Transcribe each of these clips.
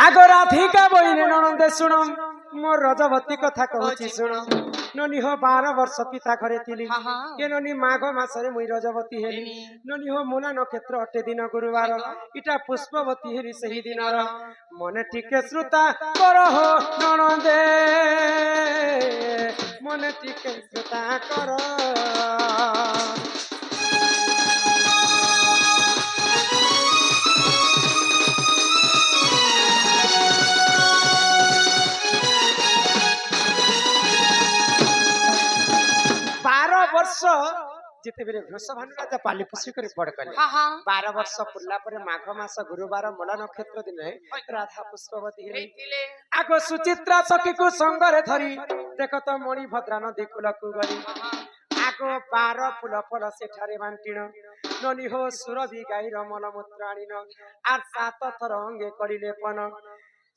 আগ রাধিকা বইনে ননন্দে শুণ মোর রজবতী কথা কହୁছি শুণ ননি হো 12 বর্ষ পিতা ঘরে থিলি কে ননি মাঘ মাসরে মুই রজবতী হেলি ননি হো মূলা নক্ষত্র অটে দিন গুরুবার ইটা পুষ্পবতী হেলি সেই দিনর মনে টিকে শ্রুতা কর হো ননন্দে মনে টিকে শ্রুতা কর। 12 ବର୍ଷ ଯେତେବେଳେ ବୃଷଭାନୁ ରାଜା ପାଲି ପୋଷି କରି ବଡ କଲେ 12 ବର୍ଷ ପୁରିଲା ପରେ ମାଘ ମାସ ଗୁରୁବାର ମୂଳ ନକ୍ଷତ୍ର ଦିନେ ରାଧା ପୁଷ୍ପବତୀ ହେଲେ ଆଗ ସୁଚିତ୍ରା ସଖୀକୁ ସଙ୍ଗରେ ଧରି ଦେଖ ତ ମଣି ଭଦ୍ରା ନଦୀ କୂଳକୁ ଗଲି ଆଗ 12 ଫୁଲ ଫଳ ସେଠାରେ ବାଣ୍ଟିଣ ନନି ହୋ ସୁରଭି ଗାଈର ମଳମୂତ୍ର ଆଣିନ আর 7 ଥର ଅଙ୍ଗେ କରିଲେ ପନ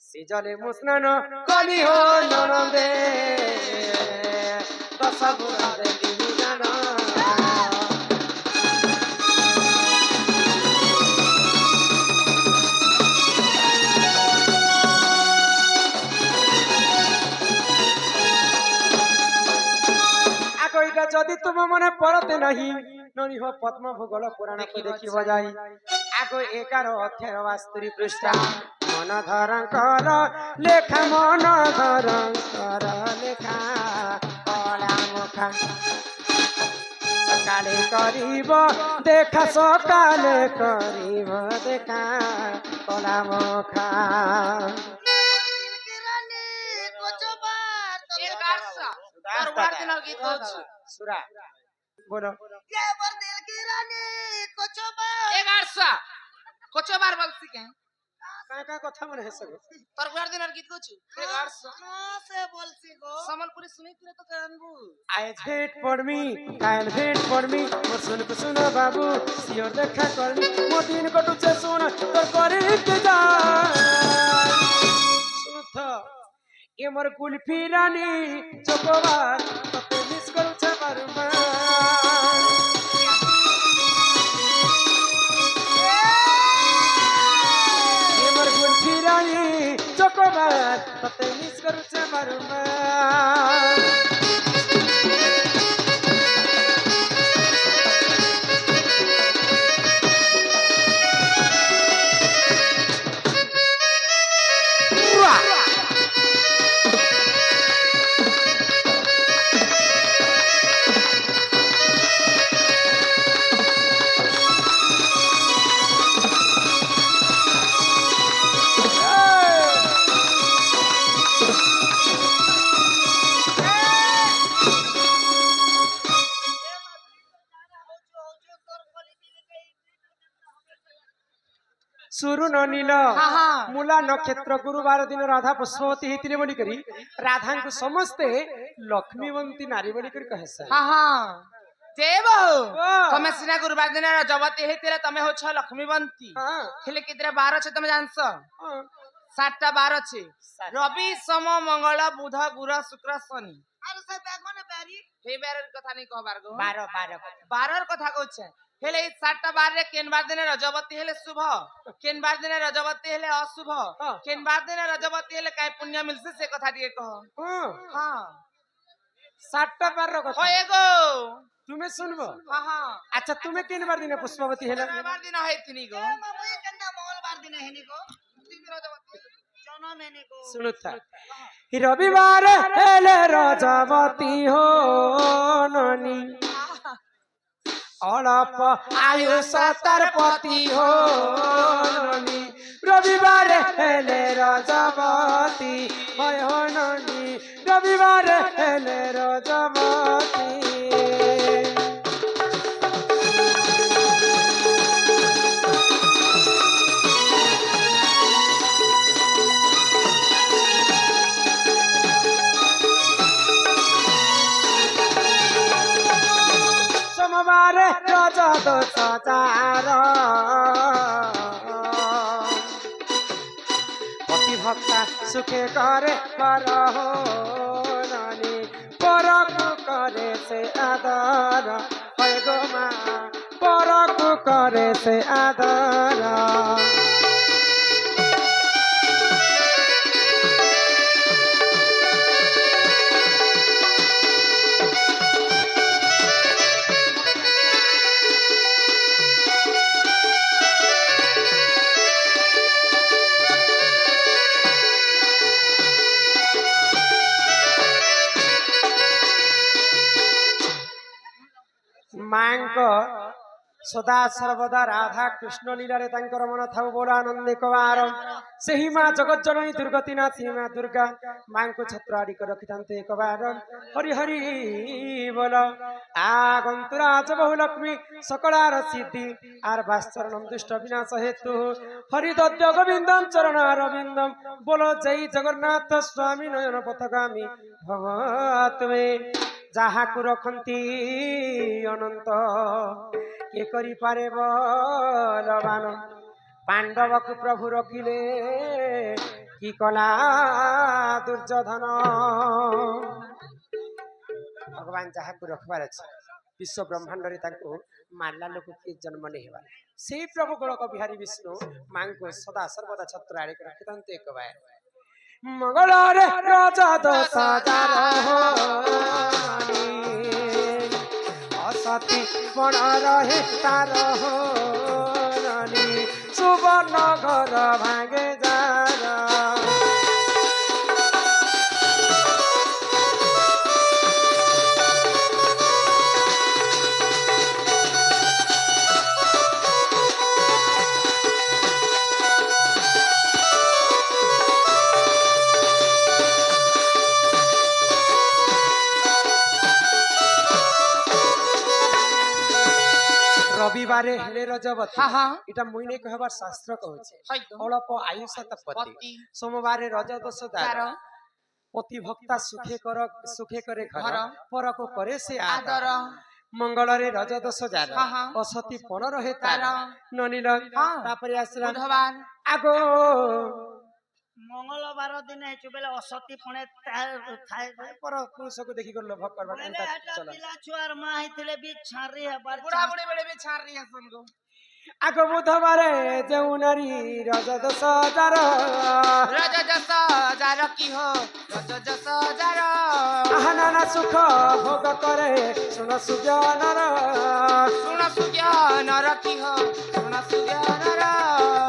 ସିଜଲେ ମୁଁ ସ୍ନାନ କଲି ହୋ ନଣନ୍ଦେ ଦଶ ଗୁଣରେ ଜାନ। যদি তুম মনে পড়তে নাহি ননি হো পদ্ম ভূগোল পুরাণ দেখি বজাই আগ 11 অধ্যায় 72 পৃষ্ঠা মন ধরঙ্কর লেখা মন ধরঙ্কর লেখা কলা মুখা সকালে করিব দেখা সকালে করিব দেখা কলা মুখা। सुरा बोलो के बर दिल की रानी कोचोबार 1100 कोचोबार बोलती के का कथा मन है सब तोर गुआर दिनर गीत कोछु 1100 हां से बोलसी गो समलपुरी सुनी तू तो कानबू आज भेट पड़मी काल भेट पड़मी मोर सुन बाबू सियोर देखा करमी मो दिन कटु छे सुन तोर करे के जा सुन था ये मोर कुल्फी रानी चोकोबार तते मिस करू छे बारंबार ये मोर कुल्फी रानी चोकोबार तते मिस करू छे बारंबार। सुरु ननील मूला नक्षत्र गुरुवार दिन राधा पुष्पवती हेतिले बोली करी राधा को समस्ते लक्ष्मीवंती नारी बोली करी कहे से हां हां देबो तमे सिना गुरुवार दिन रजवती हेतिले तमे हो छ लक्ष्मीवंती हेले कितरा 12 छ तमे जानसो 7टा 12 छ रवि सोम मंगल बुध गुरु शुक्र शनि अरे से बेगने बेरी हे बेरर कथा नहीं कहबार गो 12 कथा कहछ हेले 7टा 12 रे केन बार दिन रजवती हेले शुभ केन बार दिन रजवती हेले अशुभ केन बार दिन रजवती हेले काय पुण्य मिलसे से कथा दिए कह हां 7टा 12 कथा होए गो तुम्हें सुनबो हां हां अच्छा तुम्हें केन बार दिन पुष्पवती हेले बार दिन हेतिनी गो ममई केनता मंगलवार दिन हेनी गो दिन रजवती जन्म हेनी गो सुनुता रविवार हेले रजवती हो ननी अड़प आयु 70 पति हो ननी रविवार हेले रजवती हो ननी रविवार हेले रजवती सोमवार रजत सचार पति भक्ता सुखे करे पर हो नानी पर करे से आदर है गो माँ ପରକୁ କରେ ସେ ଆଦର ମାଙ୍କ ସଦା ସର୍ବଦା ରାଧା କୃଷ୍ଣ ଲୀଳାରେ ତାଙ୍କର ମନ ଥାଉ ବୋଲ ଆନନ୍ଦେ କବାର ସେହି ମା ଜଗତ ଜନନୀ ଦୁର୍ଗତି ନାଥୀ ମା ଦୁର୍ଗା ମାଙ୍କୁ ଛତ୍ର ଆଡ଼ିକ ରଖିଥାନ୍ତେ ଏକବାର ହରି ହରି ବୋଲ আগন্তরাজ বহুলক্ষ্মী সকলার সিদ্ধি আর বাস্তরণম দুষ্ট বিনাশ হেতু হরিদত্ত গোবিন্দম চরণ অরবিন্দম বলো জয় জগন্নাথ স্বামী নয়ন পথগামী ভব তুমি যাহাকু রখন্তি অনন্ত কে করি পারে বলবান পাণ্ডবকু প্রভু রখিলে কি কলা দুর্যোধন ভগবান যাহাକୁ ରଖିବାର ଅଛି ବିଶ୍ୱ ବ୍ରହ୍ମାଣ୍ଡରେ ତାଙ୍କୁ ମାରିଲା ଲୋକ କିଏ ଜନ୍ମ ନେଇ ହେବା ସେଇ ପ୍ରଭୁ ଗୋଳକ ବିହାରୀ ବିଷ୍ଣୁ ମାଙ୍କୁ ସଦା ସର୍ବଦା ଛତ୍ର ଆଡ଼ିକି ରଖିଥାନ୍ତି ଏକବାର ମଙ୍ଗଳରେ ରାଜା ଦଶଜାର ଅସତୀ ପଣ ରହେ ତାର ସୁବର୍ଣ୍ଣ ଘର ଭାଙ୍ଗେ ଯାର রবিবারে হেলে রজবতী এটা মুই নেই কহবার শাস্ত্র কହୁছে অল্প আয়ুষ তপতি সোমবারে রজ দোষ দ্বার পতি ভক্তা সুখে করে ঘর পরক করে সে আদর মঙ্গলরে রজ দোষ যার অসতী পণ রহে তার ননিল তারপরে আসলা বুধবার আগো মঙ্গলবার দিনে চুবেলে অসতী পণে থায় পর পুরুষকে দেখি গল লোভ করবার এন্তা চল পিলা ছুয়ার মা হইଥିଲେ বি ছাড়ি হবার বুড়া বুড়ি বেলে বি ছাড়ি আসন গো আগ বুধবারে যেউ নারী রজ দশ যার কি হো রজ যার নানা সুখ ভোগ করে শুন সুজ্ঞানর কি হো শুন সুজ্ঞানর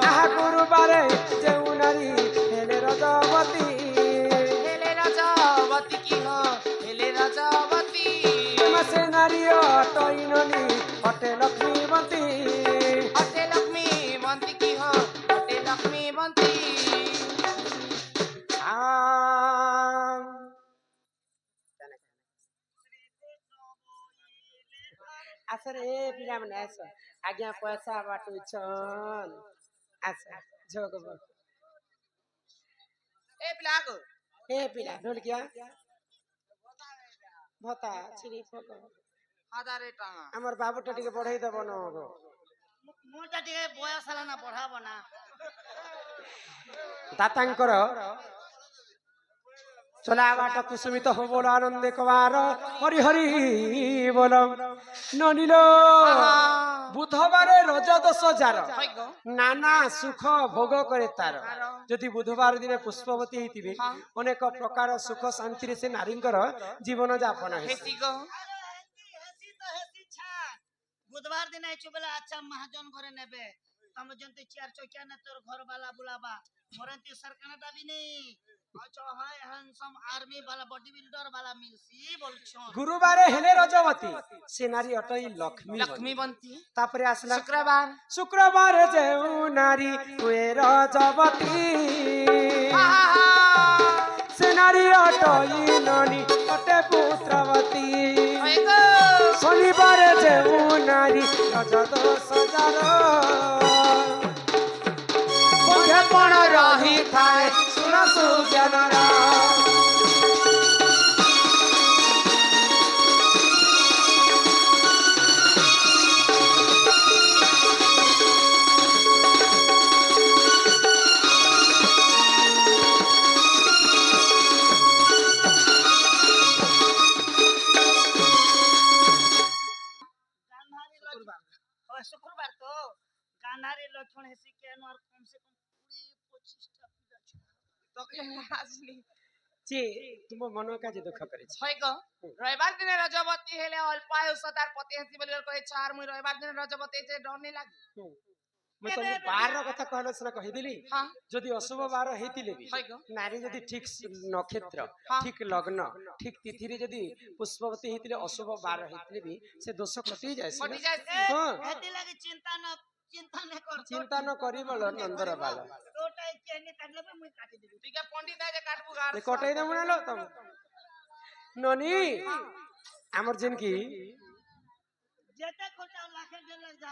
আহা গুরুবারে যেউ নারী হেলে রজবতী কি হো হেলে রজবতী সে নারী অটই ননি অটে লক্ষ্মীবন্তী কি হো অটে লক্ষ্মীবন্তী আসরে পিলা মানে আস আজ্ঞা পয়সা বাটুছন আস ঝোক এ প্লাগ এ পিলা ঢোলকিয়া ভতা ছিড়ি ফক 1000 টাকা আমার বাবুটা টিকে বড়াই দেব না গো মোটা টিকে বয়স হলা না পড়াব না দাতাঙ্কর চলা বাট কুসুমিত হবল আনন্দে কবার হরি হরি বল ননিল বুধবারে রজ দশ যার নানা সুখ ভোগ করে তার যদি বুধবার দিনে পুষ্পবতী হইতিবে অনেক প্রকার সুখ শান্তিরে সে নারীঙ্কর জীবন যাপন হেসি বুধবার দিনে চুবেলে আচ্ছা মহাজন ঘরে নেবে তুমি যদি চার চকিয়া না তোর ঘর বালা বুলাবা মরন্তি সরকার দাবি নেই গুরুবারে হেলে রজবতী সে নারী অটই লক্ষ্মীবন্তী তারপরে আসলা শুক্রবার যেউ নারী হুয়ে রজবতী সে নারী অটই ননি অটে পুত্রবতী শনিবারে যেউ নারী রজ দশ যার বন্ধে পণ রহি থায় শুন সুজ্ঞানর খুশি কেন আর কমসে কম 20-25টা পূজা ছিল তোকে আসলি যে তুম মন কাজে দুঃখ করেছে হয় গো রবিবার দিনে রজবতী হেলে অল্প আয়ুষ তার পতি হেসি বলি কইছ আর মুই রবিবার দিনে রজবতী যে ডর নি লাগে ମୁଁ ତମକୁ ବାର କଥା କହିଲେ ସିନା କହିଦେଲି ହଁ ଯଦି ଅଶୁଭ ବାର ହେଇଥିଲେ ବି হয় গো ନାରୀ ଯଦି ଠିକ ନକ୍ଷତ୍ର ହଁ। ଠିକ ଲଗ୍ନ ଠିକ ତିଥିରେ ଯଦି ପୁଷ୍ପବତୀ ହେଇଥିଲେ ଅଶୁଭ ବାର ହେଇଥିଲେ ବି ସେ ଦୋଷ କଟି যায় কটি যাইছি ହଁ হেতি লাগি চিন্তা ন কর চিন্তা ନ କରିବଲ ନନ୍ଦର ବାଳ তোটাই কেনে কাটলে মুই কাটি দেবি তুই কে পণ্ডিত আছে কাটবু গার ଏ କଟେଇ ଦେବୁ ନା ଲୋ ତମ ନନି ଆମର ଯେନ୍ କି যেতে খোঁজা লাখে 1.5 লাখ যা